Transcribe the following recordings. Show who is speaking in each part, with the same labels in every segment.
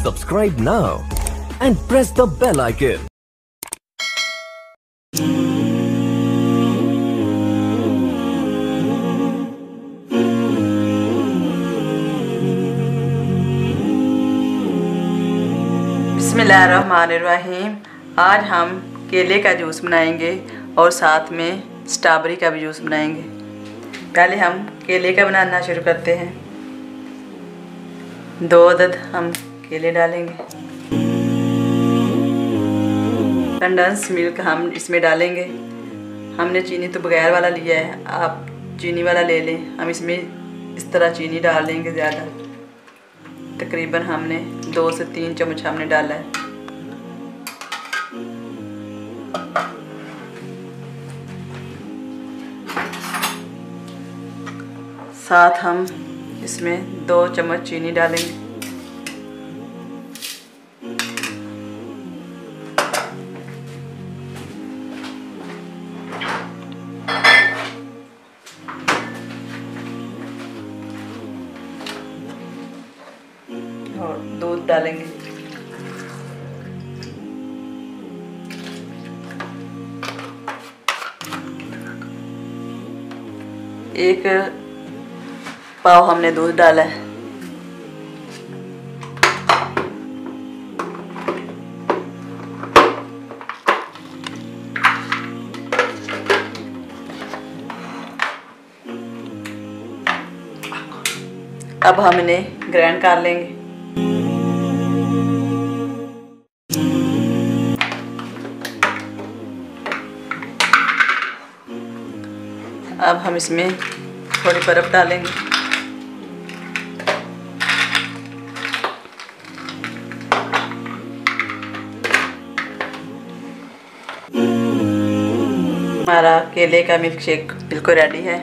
Speaker 1: Subscribe now and press the bell icon.
Speaker 2: बिस्मिल्लाहिर्रहमानिर्रहीम। आज हम केले का जूस बनाएंगे और साथ में स्ट्रॉबेरी का भी जूस बनाएंगे। पहले हम केले का बनाना शुरू करते हैं। 2 अदद हम केले डालेंगे। कंडेंस मिल्क हम इसमें डालेंगे। हमने चीनी तो बगैर वाला लिया है, आप चीनी वाला ले लें। हम इसमें इस तरह चीनी डाल लेंगे ज़्यादा, तकरीबन हमने 2 से 3 चम्मच हमने डाला है। साथ हम इसमें 2 चम्मच चीनी डालेंगे। और दूध डालेंगे। एक पाव हमने दूध डाला है। अब हम इन्हें ग्राइंड कर लेंगे। अब हम इसमें थोड़ी बर्फ़ डालेंगे। हमारा केले का मिल्क शेक बिल्कुल रेडी है।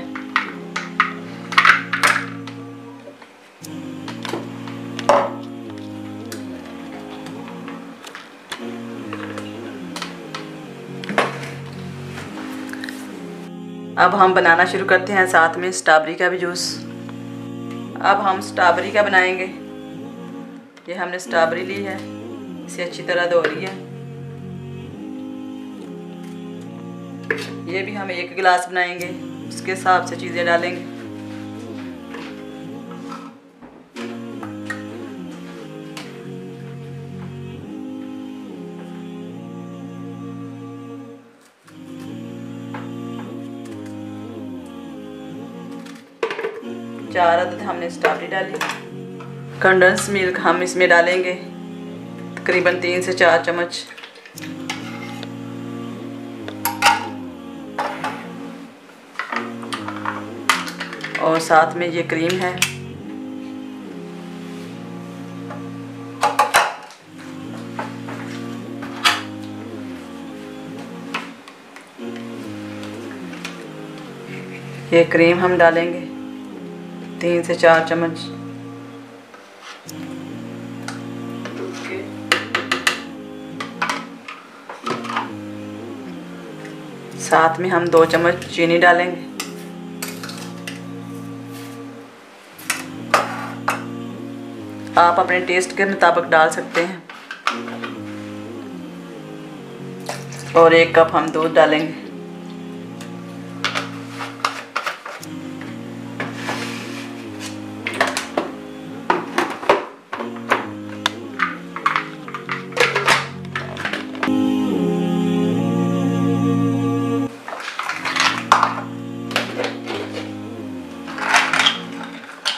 Speaker 2: अब हम बनाना शुरू करते हैं साथ में स्ट्रॉबेरी का भी जूस। अब हम स्ट्रॉबेरी का बनाएंगे। ये हमने स्ट्रॉबेरी ली है, इसे अच्छी तरह धो ली है। ये भी हम 1 गिलास बनाएंगे, उसके हिसाब से चीज़ें डालेंगे। चार अदद हमने स्ट्रॉबेरी डाली। कंडेंस मिल्क हम इसमें डालेंगे तकरीबन 3 से 4 चम्मच। और साथ में ये क्रीम है। ये क्रीम हम डालेंगे 3 से 4 चम्मच। साथ में हम 2 चम्मच चीनी डालेंगे। आप अपने टेस्ट के मुताबिक डाल सकते हैं। और 1 कप हम दूध डालेंगे।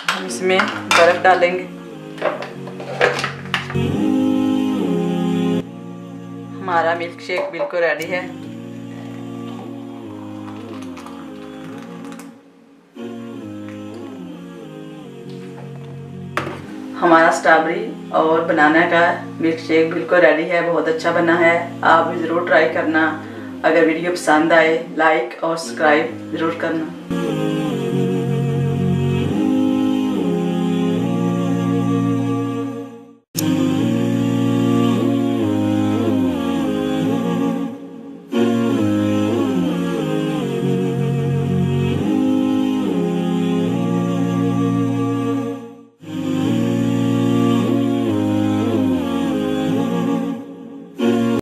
Speaker 2: हम इसमें बर्फ डालेंगे। हमारा मिल्क शेक बिल्कुल रेडी है। हमारा स्ट्रॉबेरी और बनाना का मिल्क शेक बिल्कुल रेडी है, बहुत अच्छा बना है। आप भी ज़रूर ट्राई करना। अगर वीडियो पसंद आए लाइक और सब्सक्राइब ज़रूर करना।